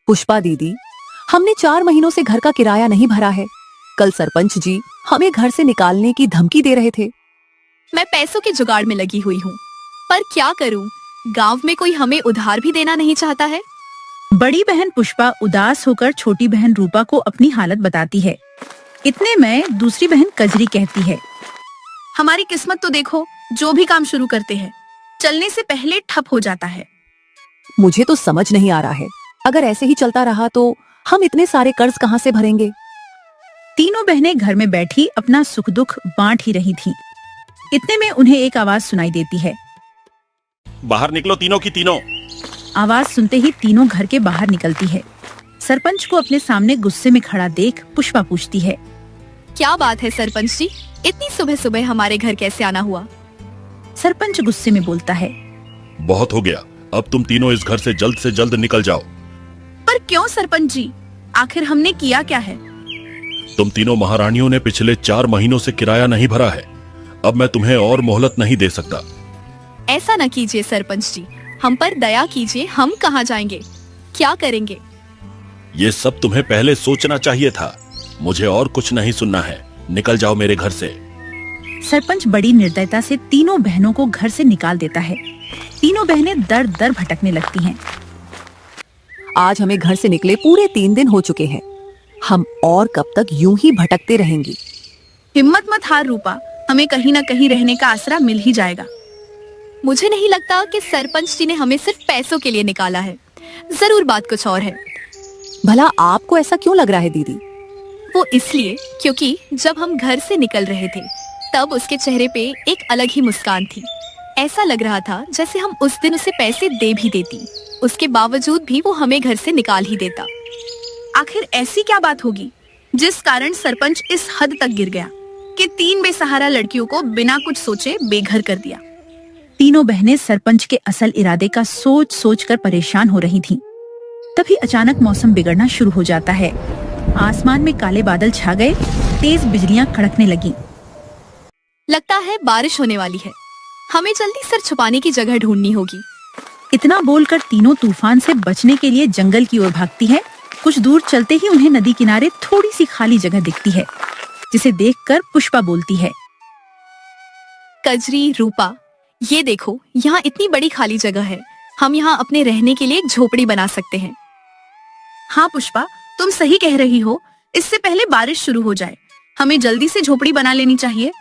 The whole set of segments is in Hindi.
पुष्पा दीदी, हमने 4 महीनों से घर का किराया नहीं भरा है। कल सरपंच जी हमें घर से निकालने की धमकी दे रहे थे। मैं पैसों के जुगाड़ में लगी हुई हूँ, पर क्या करूँ, गांव में कोई हमें उधार भी देना नहीं चाहता है। बड़ी बहन पुष्पा उदास होकर छोटी बहन रूपा को अपनी हालत बताती है। इतने में दूसरी बहन कजरी कहती है, हमारी किस्मत तो देखो, जो भी काम शुरू करते हैं चलने से पहले ठप हो जाता है। मुझे तो समझ नहीं आ रहा है, अगर ऐसे ही चलता रहा तो हम इतने सारे कर्ज कहाँ से भरेंगे। तीनों बहनें घर में बैठी अपना सुख दुख बांट ही रही थीं। इतने में उन्हें एक आवाज सुनाई देती है। बाहर निकलो तीनों की तीनों। आवाज सुनते ही तीनों घर के बाहर निकलती है। सरपंच को अपने सामने गुस्से में खड़ा देख पुष्पा पूछती है, क्या बात है सरपंच जी, इतनी सुबह सुबह हमारे घर कैसे आना हुआ। सरपंच गुस्से में बोलता है, बहुत हो गया, अब तुम तीनों इस घर से जल्द निकल जाओ। पर क्यों सरपंच जी, आखिर हमने किया क्या है। तुम तीनों महारानियों ने पिछले 4 महीनों से किराया नहीं भरा है। अब मैं तुम्हें और मोहलत नहीं दे सकता। ऐसा न कीजिए सरपंच जी, हम पर दया कीजिए, हम कहाँ जाएंगे, क्या करेंगे। ये सब तुम्हें पहले सोचना चाहिए था। मुझे और कुछ नहीं सुनना है, निकल जाओ मेरे घर से। सरपंच बड़ी निर्दयता से तीनों बहनों को घर से निकाल देता है। तीनों बहनें दर दर भटकने लगती हैं। आज हमें घर से निकले पूरे 3 दिन हो चुके हैं। हम और कब तक यूं ही भटकते रहेंगे। हिम्मत मत हार रूपा, हमें कहीं न कहीं रहने का आसरा मिल ही जाएगा। मुझे नहीं लगता कि सरपंच जी ने हमें सिर्फ पैसों के लिए निकाला है, जरूर बात कुछ और है। भला आपको ऐसा क्यों लग रहा है दीदी। वो इसलिए क्योंकि जब हम घर से निकल रहे थे तब उसके चेहरे पे एक अलग ही मुस्कान थी। ऐसा लग रहा था जैसे हम उस दिन उसे पैसे दे भी देती, उसके बावजूद भी वो हमें घर से निकाल ही देता। आखिर ऐसी क्या बात होगी जिस कारण सरपंच इस हद तक गिर गया कि 3 बेसहारा लड़कियों को बिना कुछ सोचे बेघर कर दिया। तीनों बहनें सरपंच के असल इरादे का सोच सोच कर परेशान हो रही थीं। तभी अचानक मौसम बिगड़ना शुरू हो जाता है। आसमान में काले बादल छा गए, तेज बिजलियां कड़कने लगीं। लगता है बारिश होने वाली है, हमें जल्दी सर छुपाने की जगह ढूंढनी होगी। इतना बोलकर तीनों तूफान से बचने के लिए जंगल की ओर भागती है। कुछ दूर चलते ही उन्हें नदी किनारे थोड़ी सी खाली जगह दिखती है, जिसे देखकर पुष्पा बोलती है, कजरी, रूपा, ये देखो, यहाँ इतनी बड़ी खाली जगह है, हम यहाँ अपने रहने के लिए एक झोपड़ी बना सकते हैं। हाँ पुष्पा, तुम सही कह रही हो, इससे पहले बारिश शुरू हो जाए हमें जल्दी से झोपड़ी बना लेनी चाहिए।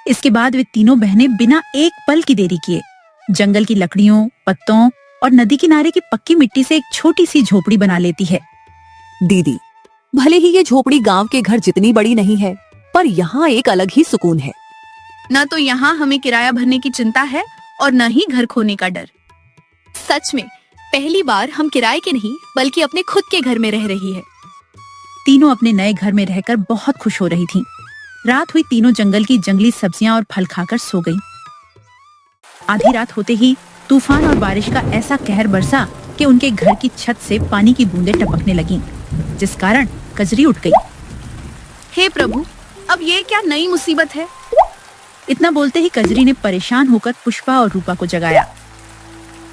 इसके बाद वे तीनों बहनें बिना एक पल की देरी किए जंगल की लकड़ियों, पत्तों और नदी किनारे की पक्की मिट्टी से एक छोटी सी झोपड़ी बना लेती है। दीदी, भले ही ये झोपड़ी गांव के घर जितनी बड़ी नहीं है, पर यहाँ एक अलग ही सुकून है। न तो यहाँ हमें किराया भरने की चिंता है और न ही घर खोने का डर। सच में पहली बार हम किराए के नहीं बल्कि अपने खुद के घर में रह रही है। तीनों अपने नए घर में रहकर बहुत खुश हो रही थीं। रात हुई, तीनों जंगल की जंगली सब्जियां और फल खाकर सो गईं। आधी रात होते ही तूफान और बारिश का ऐसा कहर बरसा कि उनके घर की छत से पानी की बूंदें टपकने लगीं, जिस कारण कजरी उठ गई। हे प्रभु, अब ये क्या नई मुसीबत है। इतना बोलते ही कजरी ने परेशान होकर पुष्पा और रूपा को जगाया।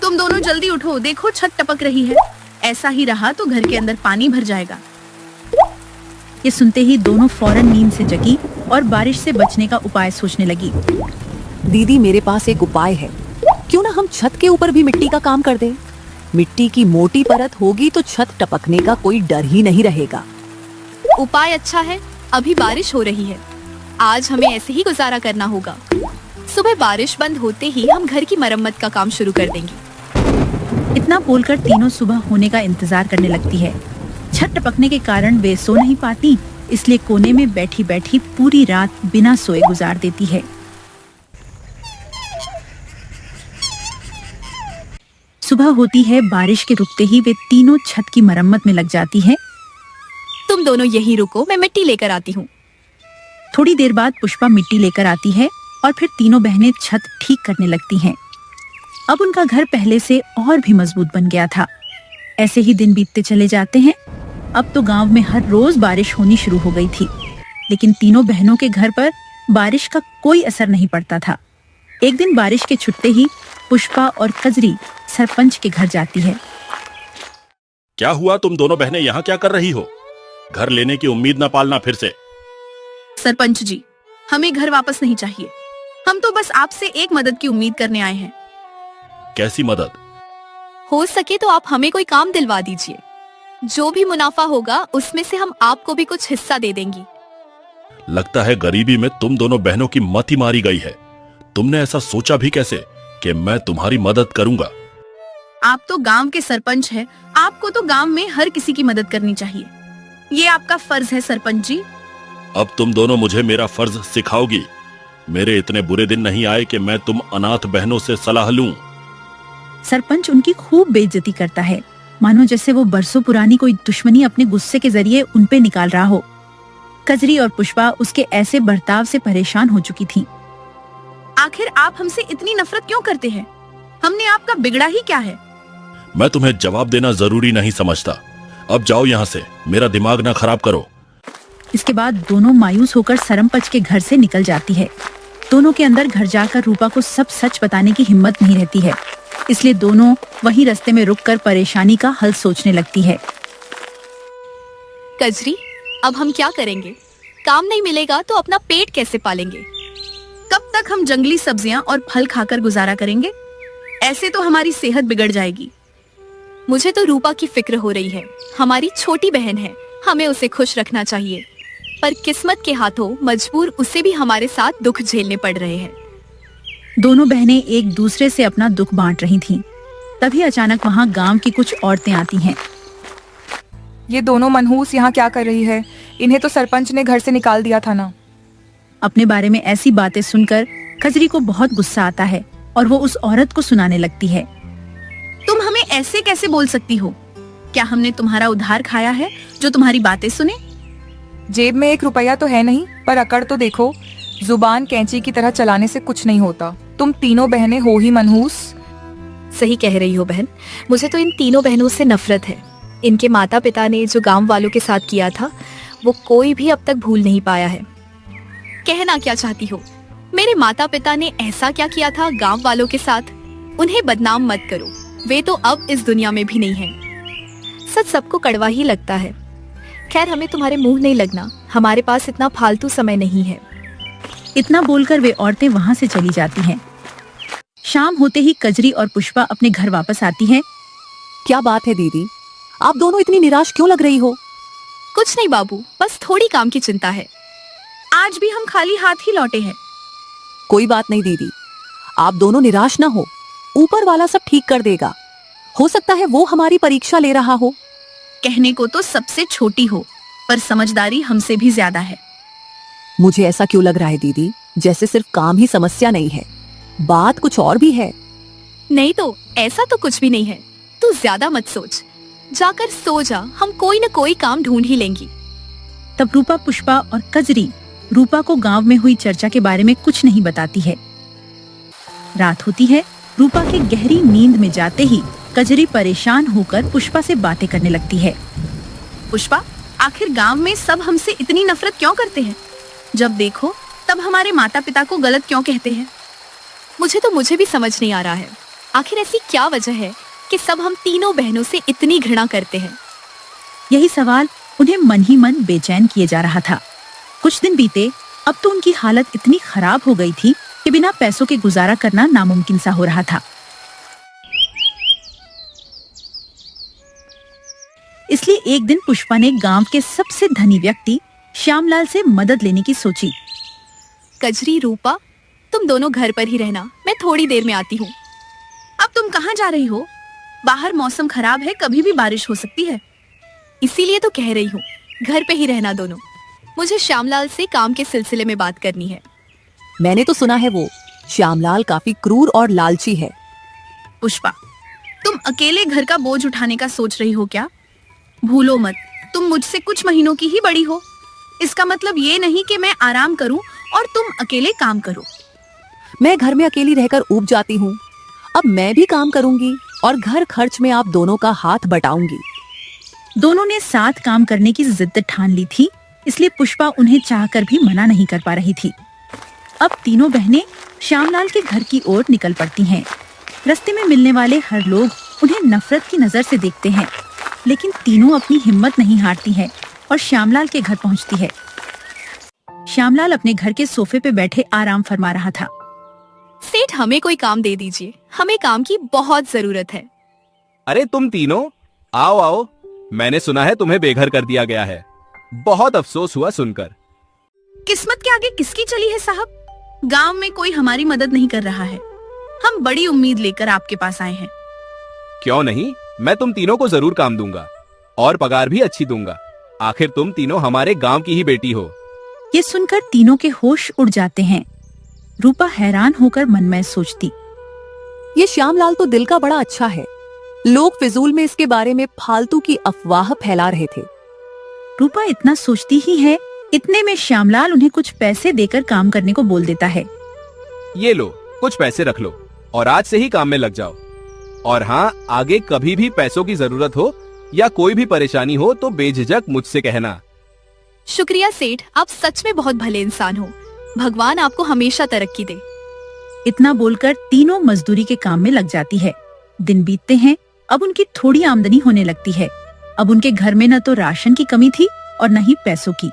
तुम दोनों जल्दी उठो, देखो छत टपक रही है, ऐसा ही रहा तो घर के अंदर पानी भर जाएगा। ये सुनते ही दोनों फौरन नींद से जगी और बारिश से बचने का उपाय सोचने लगी। दीदी, मेरे पास एक उपाय है, क्यों ना हम छत के ऊपर भी मिट्टी का काम कर दें। मिट्टी की मोटी परत होगी तो छत टपकने का कोई डर ही नहीं रहेगा। उपाय अच्छा है, अभी बारिश हो रही है, आज हमें ऐसे ही गुजारा करना होगा। सुबह बारिश बंद होते ही हम घर की मरम्मत का काम शुरू कर देंगे। इतना बोलकर तीनों सुबह होने का इंतजार करने लगती है। छत टपकने के कारण वे सो नहीं पाती, इसलिए कोने में बैठी बैठी पूरी रात बिना सोए गुजार देती है। सुबह होती है, बारिश के रुकते ही वे तीनों छत की मरम्मत में लग जाती है। तुम दोनों यहीं रुको, मैं मिट्टी लेकर आती हूँ। थोड़ी देर बाद पुष्पा मिट्टी लेकर आती है और फिर तीनों बहनें छत ठीक करने लगती हैं। अब उनका घर पहले से और भी मजबूत बन गया था। ऐसे ही दिन बीतते चले जाते हैं। अब तो गांव में हर रोज बारिश होनी शुरू हो गई थी, लेकिन तीनों बहनों के घर पर बारिश का कोई असर नहीं पड़ता था। एक दिन बारिश के छुटते ही पुष्पा और कजरी सरपंच के घर जाती है। क्या हुआ? तुम दोनों बहनें यहाँ क्या कर रही हो? घर लेने की उम्मीद ना पालना फिर से। सरपंच जी, हमें घर वापस नहीं चाहिए। हम तो बस आपसे एक मदद की उम्मीद करने आए हैं। कैसी मदद? हो सके तो आप हमें कोई काम दिलवा दीजिए। जो भी मुनाफा होगा उसमें से हम आपको भी कुछ हिस्सा दे देंगी। लगता है गरीबी में तुम दोनों बहनों की मत ही मारी गई है। तुमने ऐसा सोचा भी कैसे कि मैं तुम्हारी मदद करूंगा? आप तो गांव के सरपंच हैं, आपको तो गांव में हर किसी की मदद करनी चाहिए। ये आपका फर्ज है सरपंच जी। अब तुम दोनों मुझे मेरा फर्ज सिखाओगी। मेरे इतने बुरे दिन नहीं आए कि मैं तुम अनाथ बहनों से सलाह लूं। सरपंच उनकी खूब बेइज्जती करता है, मानो जैसे वो बरसों पुरानी कोई दुश्मनी अपने गुस्से के जरिए उन पे निकाल रहा हो। कजरी और पुष्पा उसके ऐसे बर्ताव से परेशान हो चुकी थीं। आखिर आप हमसे इतनी नफरत क्यों करते हैं? हमने आपका बिगड़ा ही क्या है? मैं तुम्हें जवाब देना जरूरी नहीं समझता। अब जाओ यहाँ से, मेरा दिमाग ना खराब करो। इसके बाद दोनों मायूस होकर सरमपच के घर से निकल जाती है। दोनों के अंदर घर जाकर रूपा को सब सच बताने की हिम्मत नहीं रहती है, इसलिए दोनों वहीं रास्ते में रुककर परेशानी का हल सोचने लगती है। कजरी, अब हम क्या करेंगे? काम नहीं मिलेगा तो अपना पेट कैसे पालेंगे? कब तक हम जंगली सब्जियां और फल खाकर गुजारा करेंगे? ऐसे तो हमारी सेहत बिगड़ जाएगी। मुझे तो रूपा की फिक्र हो रही है। हमारी छोटी बहन है, हमें उसे खुश रखना चाहिए, पर किस्मत के हाथों मजबूर उसे भी हमारे साथ दुख झेलने पड़ रहे हैं। दोनों बहनें एक दूसरे से अपना दुख बांट रही थीं। तभी अचानक वहाँ गांव की कुछ औरतें आती हैं। ये दोनों मनहूस यहाँ क्या कर रही है? इन्हें तो सरपंच ने घर से निकाल दिया था ना। अपने बारे में ऐसी बातें सुनकर कजरी को बहुत गुस्सा आता है और वो उस औरत को सुनाने लगती है। तुम हमें ऐसे कैसे बोल सकती हो? क्या हमने तुम्हारा उधार खाया है जो तुम्हारी बातें सुने? जेब में 1 रुपया तो है नहीं, पर अकड़ तो देखो। जुबान कैंची की तरह चलाने से कुछ नहीं होता। तुम तीनों बहनें हो ही मनहूस। सही कह रही हो बहन, मुझे तो इन तीनों बहनों से नफरत है। इनके माता पिता ने जो गांव वालों के साथ किया था वो कोई भी अब तक भूल नहीं पाया है। कहना क्या चाहती हो? मेरे माता पिता ने ऐसा क्या किया था गांव वालों के साथ? उन्हें बदनाम मत करो, वे तो अब इस दुनिया में भी नहीं हैं। सच सबको कड़वा ही लगता है। खैर, हमें तुम्हारे मुंह नहीं लगना, हमारे पास इतना फालतू समय नहीं है। इतना बोलकर वे औरतें वहाँ से चली जाती हैं। शाम होते ही कजरी और पुष्पा अपने घर वापस आती हैं। क्या बात है दीदी, आप दोनों इतनी निराश क्यों लग रही हो? कुछ नहीं बाबू, बस थोड़ी काम की चिंता है। आज भी हम खाली हाथ ही लौटे हैं। कोई बात नहीं दीदी, आप दोनों निराश ना हो, ऊपर वाला सब ठीक कर देगा। हो सकता है वो हमारी परीक्षा ले रहा हो। कहने को तो सबसे छोटी हो, पर समझदारी हमसे भी ज्यादा है। मुझे ऐसा क्यों लग रहा है दीदी, जैसे सिर्फ काम ही समस्या नहीं है, बात कुछ और भी है। नहीं तो ऐसा तो कुछ भी नहीं है। तू ज्यादा मत सोच, जाकर सो जा, हम कोई न कोई काम ढूंढ ही लेंगी। तब रूपा, पुष्पा और कजरी रूपा को गांव में हुई चर्चा के बारे में कुछ नहीं बताती है। रात होती है। रूपा के गहरी नींद में जाते ही कजरी परेशान होकर पुष्पा से बातें करने लगती है। पुष्पा, आखिर गांव में सब हमसे इतनी नफरत क्यों करते हैं? जब देखो तब हमारे माता पिता को गलत क्यों कहते हैं? मुझे भी समझ नहीं आ रहा है। आखिर ऐसी क्या वजह है कि सब हम तीनों बहनों से इतनी घृणा करते हैं? यही सवाल उन्हें मन ही मन बेचैन किए जा रहा था। कुछ दिन बीते, अब तो उनकी हालत इतनी खराब हो गई थी कि बिना पैसों के गुजारा करना नामुमकिन सा हो रहा था। इसलिए एक दिन पुष्पा ने गांव के सबसे धनी व्यक्ति श्यामलाल से मदद लेने की सोची। कजरी, रूपा, तुम दोनों घर पर ही रहना, मैं थोड़ी देर में आती हूँ। अब तुम कहाँ जा रही हो? बाहर मौसम खराब है, कभी भी बारिश हो सकती है। इसीलिए तो कह रही हूँ, घर पे ही रहना दोनों। मुझे श्यामलाल से काम के सिलसिले में बात करनी है। मैंने तो सुना है वो श्यामलाल काफी क्रूर और लालची है। पुष्पा, तुम अकेले घर का बोझ उठाने का सोच रही हो क्या? भूलो मत, तुम मुझसे कुछ महीनों की ही बड़ी हो। इसका मतलब ये नहीं कि मैं आराम करूं और तुम अकेले काम करो। मैं घर में अकेली रहकर ऊब जाती हूँ। अब मैं भी काम करूंगी और घर खर्च में आप दोनों का हाथ बटाऊंगी। दोनों ने साथ काम करने की जिद ठान ली थी, इसलिए पुष्पा उन्हें चाहकर भी मना नहीं कर पा रही थी। अब तीनों बहनें श्यामलाल के घर की ओर निकल पड़ती हैं। रास्ते में मिलने वाले हर लोग उन्हें नफरत की नजर से देखते हैं। लेकिन तीनों अपनी हिम्मत नहीं हारती है और श्यामलाल के घर पहुंचती है। श्यामलाल अपने घर के सोफे पे बैठे आराम फरमा रहा था। सेठ, हमें कोई काम दे दीजिए, हमें काम की बहुत जरूरत है। अरे तुम तीनों आओ आओ, मैंने सुना है तुम्हें बेघर कर दिया गया है। बहुत अफसोस हुआ सुनकर। किस्मत के आगे किसकी चली है साहब? गांव में कोई हमारी मदद नहीं कर रहा है। हम बड़ी उम्मीद लेकर आपके पास आए हैं। क्यों नहीं, मैं तुम तीनों को जरूर काम दूंगा और पगार भी अच्छी दूंगा। आखिर तुम तीनों हमारे गांव की ही बेटी हो। ये सुनकर तीनों के होश उड़ जाते हैं। रूपा हैरान होकर मन में सोचती, ये श्यामलाल तो दिल का बड़ा अच्छा है। लोग फिजूल में इसके बारे में फालतू की अफवाह फैला रहे थे। रूपा इतना सोचती ही है, इतने में श्यामलाल उन्हें कुछ पैसे देकर काम करने को बोल देता है। ये लो, कुछ पैसे रख लो और आज से ही काम में लग जाओ। और हाँ, आगे कभी भी पैसों की जरूरत हो या कोई भी परेशानी हो तो बेझिझक मुझसे कहना। शुक्रिया सेठ, आप सच में बहुत भले इंसान हो। भगवान आपको हमेशा तरक्की दे। इतना बोलकर तीनों मजदूरी के काम में लग जाती है। दिन बीतते हैं, अब उनकी थोड़ी आमदनी होने लगती है। अब उनके घर में न तो राशन की कमी थी और न ही पैसों की।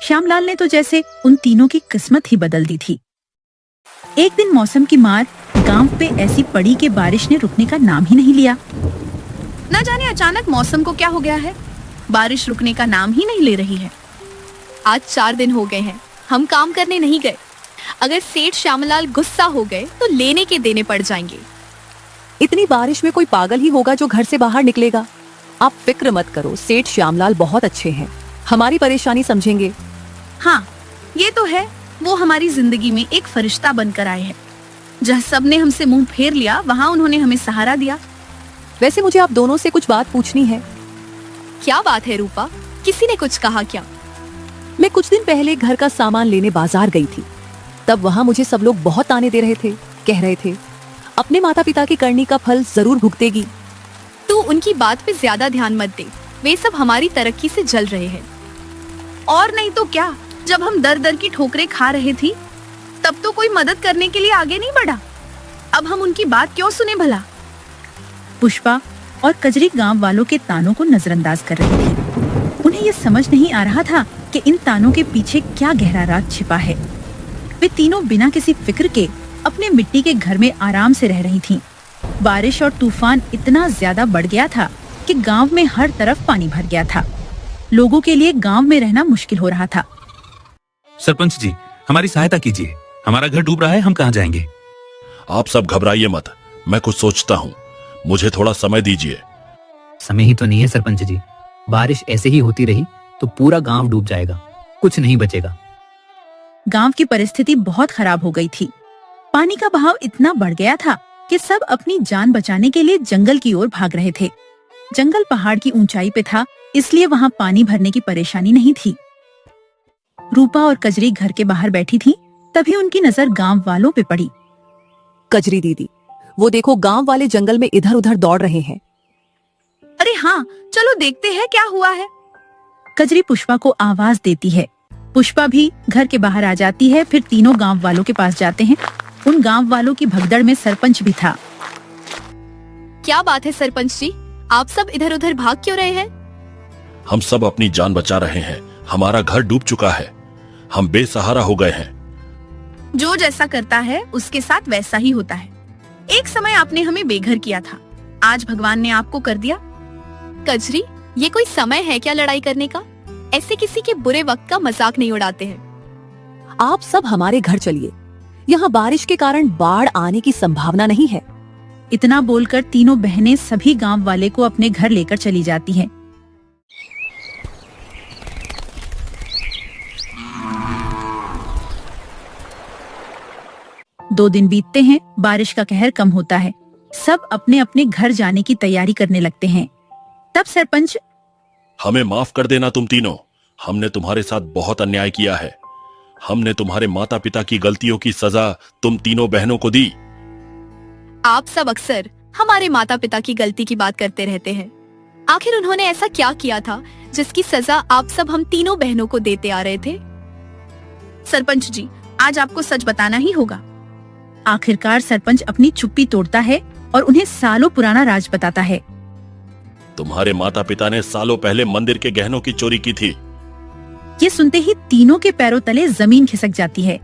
श्यामलाल ने तो जैसे उन तीनों की किस्मत ही बदल दी थी। एक दिन मौसम की मार गांव पे ऐसी पड़ी कि बारिश ने रुकने का नाम ही नहीं लिया। न जाने अचानक मौसम को क्या हो गया है, बारिश रुकने का नाम ही नहीं ले रही है। आज 4 दिन हो गए हैं, हम काम करने नहीं गए। अगर सेठ श्यामलाल गुस्सा हो गए तो लेने के देने पड़ जाएंगे। इतनी बारिश में कोई पागल ही होगा जो घर से बाहर निकलेगा। आप फिक्र मत करो, सेठ श्यामलाल बहुत अच्छे हैं, हमारी परेशानी समझेंगे। हाँ, ये तो है, वो हमारी जिंदगी में एक फरिश्ता बनकर आए हैं। जहाँ सबने हमसे मुंह फेर लिया, वहाँ उन्होंने हमें सहारा दिया। वैसे मुझे आप दोनों से कुछ बात पूछनी है। क्या बात है रूपा? किसी ने कुछ कहा क्या? मैं कुछ दिन पहले घर का सामान लेने बाजार गई थी। तब वहाँ मुझे सब लोग बहुत ताने दे रहे थे, कह रहे थे अपने माता पिता की करनी का फल जरूर भुगतेगी। तू उनकी बात पे ज्यादा ध्यान मत दे, वे सब हमारी तरक्की से जल रहे हैं। और नहीं तो क्या, जब हम दर दर की ठोकरें खा रहे थी तब तो कोई मदद करने के लिए आगे नहीं बढ़ा। अब हम उनकी बात क्यों सुने भला? पुष्पा और कजरी गांव वालों के तानों को नजरअंदाज कर रही थी। उन्हें ये समझ नहीं आ रहा था कि इन तानों के पीछे क्या गहरा राज छिपा है। वे तीनों बिना किसी फिक्र के अपने मिट्टी के घर में आराम से रह रही थीं। बारिश और तूफान इतना ज्यादा बढ़ गया था कि गांव में हर तरफ पानी भर गया था। लोगों के लिए गांव में रहना मुश्किल हो रहा था। सरपंच जी, हमारी सहायता कीजिए, हमारा घर डूब रहा है, हम कहाँ जाएंगे? आप सब घबराइए मत, मैं कुछ सोचता हूँ, मुझे थोड़ा समय दीजिए। समय ही तो नहीं है सरपंच जी, बारिश ऐसे ही होती रही तो पूरा गांव डूब जाएगा, कुछ नहीं बचेगा। गांव की परिस्थिति बहुत खराब हो गई थी। पानी का बहाव इतना बढ़ गया था कि सब अपनी जान बचाने के लिए जंगल की ओर भाग रहे थे। जंगल पहाड़ की ऊंचाई पे था, इसलिए वहाँ पानी भरने की परेशानी नहीं थी। रूपा और कजरी घर के बाहर बैठी थी, तभी उनकी नजर गांव वालों पे पड़ी। कजरी दीदी, वो देखो गांव वाले जंगल में इधर उधर दौड़ रहे हैं। अरे हाँ, चलो देखते हैं क्या हुआ है। कजरी पुष्पा को आवाज देती है। पुष्पा भी घर के बाहर आ जाती है। फिर तीनों गांव वालों के पास जाते हैं। उन गांव वालों की भगदड़ में सरपंच भी था। क्या बात है सरपंच जी, आप सब इधर उधर भाग क्यों रहे हैं? हम सब अपनी जान बचा रहे हैं, हमारा घर डूब चुका है, हम बेसहारा हो गए हैं। जो जैसा करता है उसके साथ वैसा ही होता है। एक समय आपने हमें बेघर किया था, आज भगवान ने आपको कर दिया। कजरी, ये कोई समय है क्या लड़ाई करने का? ऐसे किसी के बुरे वक्त का मजाक नहीं उड़ाते हैं। आप सब हमारे घर चलिए, यहाँ बारिश के कारण बाढ़ आने की संभावना नहीं है। इतना बोलकर तीनों बहनें सभी गांव वाले को अपने घर लेकर चली जाती हैं। दो दिन बीतते हैं, बारिश का कहर कम होता है। सब अपने अपने घर जाने की तैयारी करने लगते हैं। तब सरपंच, हमें माफ कर देना तुम तीनों, हमने तुम्हारे साथ बहुत अन्याय किया है। हमने तुम्हारे माता पिता की गलतियों की सजा तुम तीनों बहनों को दी। आप सब अक्सर हमारे माता पिता की गलती की बात करते रहते हैं। आखिर उन्होंने ऐसा क्या किया था जिसकी सजा आप सब हम तीनों बहनों को देते आ रहे थे? सरपंच जी, आज आपको सच बताना ही होगा। आखिरकार सरपंच अपनी चुप्पी तोड़ता है और उन्हें सालों पुराना राज बताता है। तुम्हारे माता पिता ने सालों पहले मंदिर के गहनों की चोरी की थी। ये सुनते ही तीनों के पैरों तले जमीन खिसक जाती है।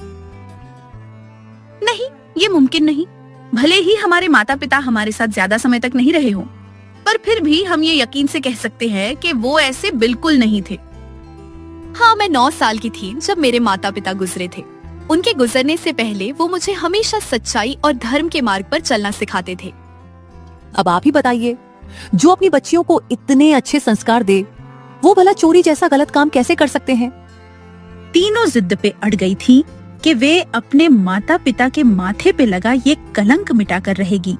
नहीं, ये मुमकिन नहीं। भले ही हमारे माता पिता हमारे साथ ज्यादा समय तक नहीं रहे हों, पर फिर भी हम ये यकीन से कह सकते हैं कि वो ऐसे बिल्कुल नहीं थे। हाँ, मैं 9 साल की थी जब मेरे माता पिता गुजरे थे। उनके गुजरने से पहले वो मुझे हमेशा सच्चाई और धर्म के मार्ग पर चलना सिखाते थे। अब आप ही बताइए, जो अपनी बच्चियों को इतने अच्छे संस्कार दे, वो भला चोरी जैसा गलत काम कैसे कर सकते हैं? तीनों जिद पे अड़ गई थी कि वे अपने माता पिता के माथे पे लगा ये कलंक मिटाकर रहेगी।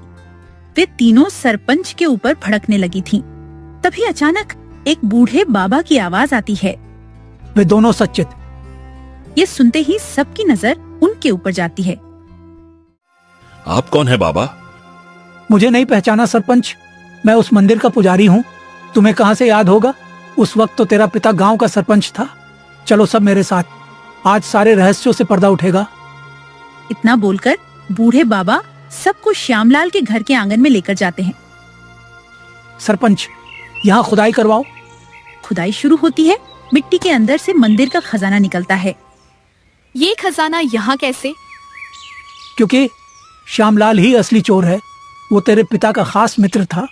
वे तीनों सरपंच के ऊपर भड़कने लगी थीं। तभी अचानक एक बूढ़े बाबा की आवाज आती है। वे दोनों सच्चे थे। ये सुनते ही सबकी नजर उनके ऊपर जाती है। आप कौन है बाबा? मुझे नहीं पहचाना सरपंच? मैं उस मंदिर का पुजारी हूँ। तुम्हें कहाँ से याद होगा? उस वक्त तो तेरा पिता गांव का सरपंच था। चलो सब मेरे साथ, आज सारे रहस्यों से पर्दा उठेगा। इतना बोलकर बूढ़े बाबा सबको श्यामलाल के घर के आंगन में लेकर जाते हैं। सरपंच, यहाँ खुदाई करवाओ। खुदाई शुरू होती है। मिट्टी के अंदर से मंदिर का खजाना निकलता है। ये खजाना यहाँ कैसे? क्योंकि श्यामलाल ही असली चोर है। वो तेरे पिता का खास मित्र था।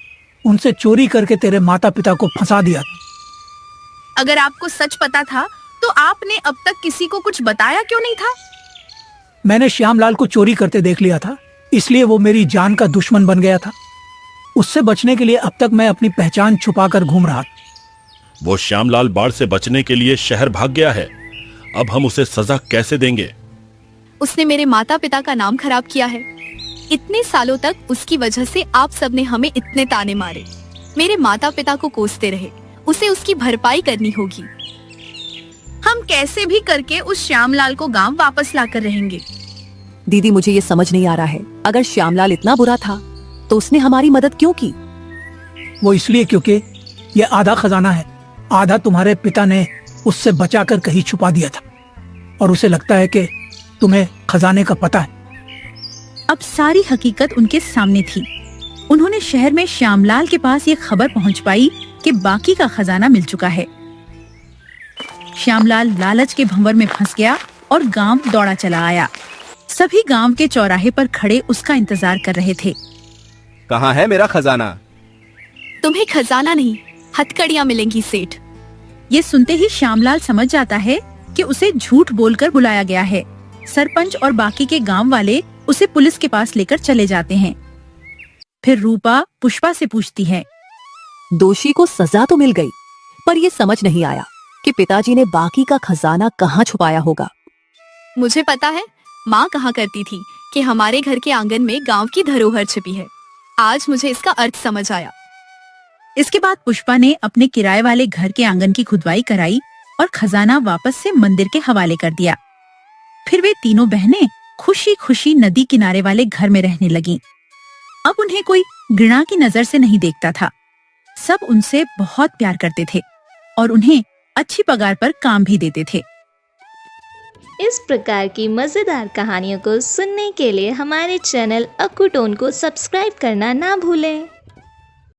उनसे चोरी करके तेरे माता पिता को फंसा दिया। अगर आपको सच पता था तो आपने अब तक किसी को कुछ बताया क्यों नहीं था? मैंने श्यामलाल को चोरी करते देख लिया था, इसलिए वो मेरी जान का दुश्मन बन गया था। उससे बचने के लिए अब तक मैं अपनी पहचान छुपाकर घूम रहा था। वो श्यामलाल बाढ़ से बचने के लिए शहर भाग गया है। अब हम उसे सजा कैसे देंगे? उसने मेरे माता पिता का नाम खराब किया है। इतने सालों तक उसकी वजह से आप सबने हमें इतने ताने मारे। मेरे माता पिता को कोसते रहे। उसे उसकी भरपाई करनी होगी। हम कैसे भी करके उस श्यामलाल को गांव वापस लाकर रहेंगे। दीदी, मुझे ये समझ नहीं आ रहा है, अगर श्यामलाल इतना बुरा था तो उसने हमारी मदद क्यों की? वो इसलिए क्योंकि ये आधा खजाना है, आधा तुम्हारे पिता ने उससे बचाकर कहीं छुपा दिया था, और उसे लगता है कि तुम्हें खजाने का पता है। अब सारी हकीकत उनके सामने थी। उन्होंने शहर में श्यामलाल के पास ये खबर पहुंच पाई कि बाकी का खजाना मिल चुका है। श्यामलाल लालच के भंवर में फंस गया और गांव दौड़ा चला आया। सभी गांव के चौराहे पर खड़े उसका इंतजार कर रहे थे। कहाँ है मेरा खजाना? तुम्हें खजाना नहीं, हथकड़ियां मिलेंगी सेठ। ये सुनते ही श्यामलाल समझ जाता है कि उसे झूठ बोलकर बुलाया गया है। सरपंच और बाकी के गांव वाले उसे पुलिस के पास लेकर चले जाते हैं। फिर रूपा पुष्पा से पूछती है, दोषी को सजा तो मिल गई, पर ये समझ नहीं आया कि पिताजी ने बाकी का खजाना कहाँ छुपाया होगा। मुझे पता है, माँ कहा करती थी कि हमारे घर के आंगन में गांव की धरोहर छिपी है। आज मुझे इसका अर्थ समझ आया। इसके बाद पुष्पा ने अपने किराए वाले घर के आंगन की खुदवाई कराई और खजाना वापस से मंदिर के हवाले कर दिया। फिर वे तीनों बहनें खुशी खुशी नदी किनारे वाले घर में रहने लगीं। अब उन्हें कोई घृणा की नजर से नहीं देखता था। सब उनसे बहुत प्यार करते थे और उन्हें अच्छी पगार पर काम भी देते थे। इस प्रकार की मजेदार कहानियों को सुनने के लिए हमारे चैनल अक्कू टोन को सब्सक्राइब करना ना भूलें।